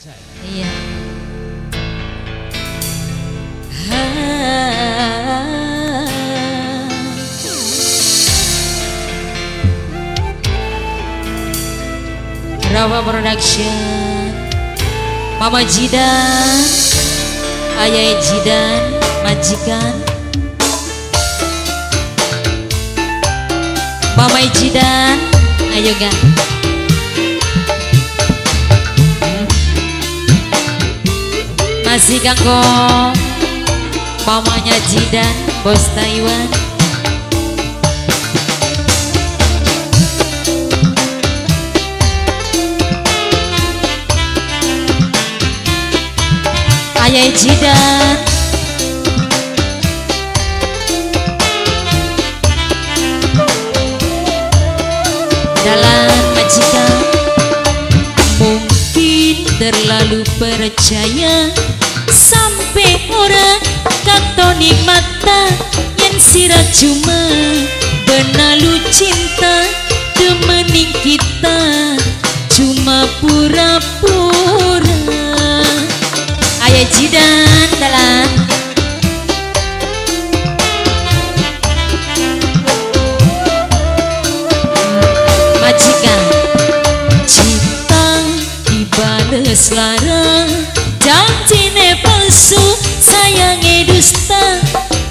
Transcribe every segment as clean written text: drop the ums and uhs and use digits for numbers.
Iya. Rawa Production, Mama Jidan, Ayah Jidan, majikan Mama Jidan, ayo ga. Masih kanggo mamanya Jidan, bos Taiwan. Ayah Jidan, dalam majikan mungkin terlalu percaya sampai orang katoni mata yang sirah cuma benalu cinta temenin kita cuma pura-pura. Ayah Jidan dalam majikan cinta dibales lara, janjine palsu sayange dusta,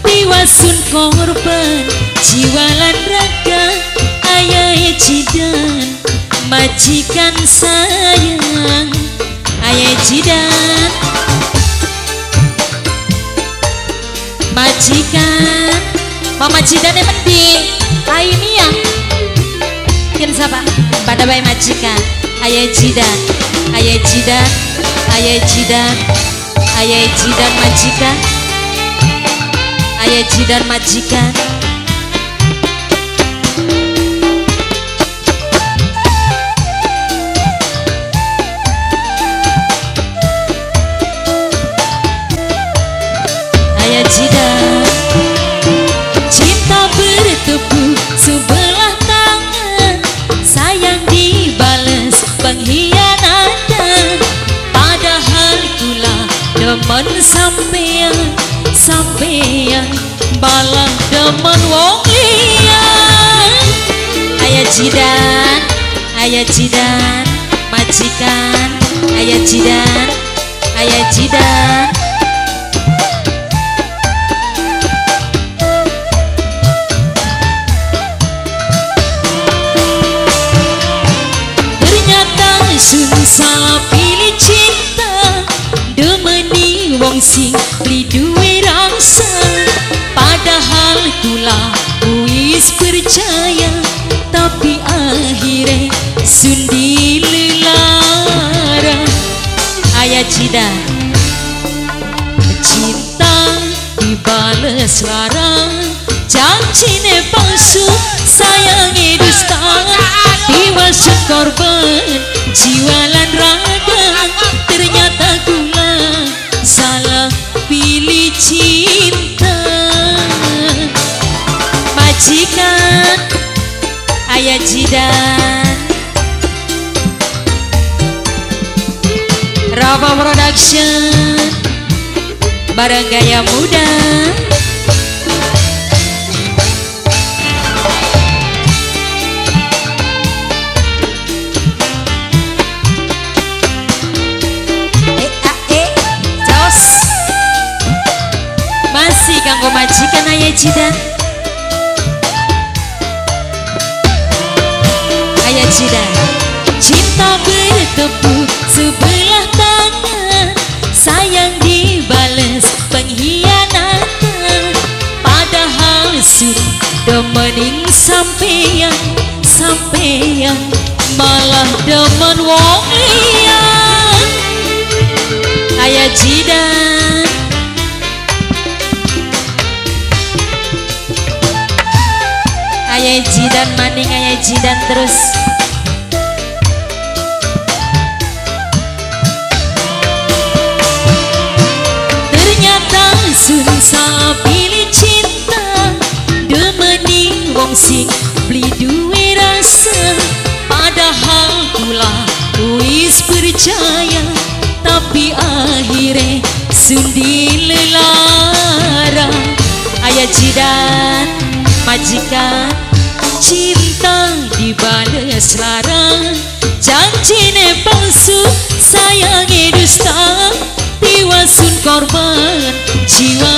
tiwasun korban jiwa lan raga. Ayah Jidan majikan sayang, Ayah Jidan majikan Mama Jidan yang penting ini ya mungkin siapa pada bayi majikan. Ayah Jidan, Ayah Jidan, Ayah Jidan, Ayah Jidan majikan, Ayah Jidan majikan. Ayah Jidan cinta bertepuk sebelah tangan, sayang dibales pengkhianatan, padahal kula demen sampean, sampean balah demen wong liya. Ayah Jidan, Ayah Jidan majikan, Ayah Jidan, Ayah Jidan. Sun salah pilih cinta, demeni wong sing beli duwe rasa, padahal kula wis percaya, tapi akhirnya sun dilelara. Ayah Jidan cinta dibales lara, janjine palsu sayange dusta, tiwasun korban jiwa lan raga. Ternyata kula salah pilih cinta. Majikan Ayah Jidan, Rawa Production, bareng gaya muda. Masih kanggo majikan Ayah Jidan, Ayah Jidan cinta bertepuk sebelah tangan, sayang dibales pengkhianatan, padahal sun demening sampean, sampean malah demen wong liya. Ayah Jidan Ayah Jidan maning, Ayah Jidan terus. Ternyata sun salah pilih cinta, demeni wong sing beli duwe rasa, padahal kula wis percaya, tapi akhirnya sundi lelara. Ayah jidan majikan cinta dibales larang, janjine palsu sayangi dusta, tiwasun korban jiwa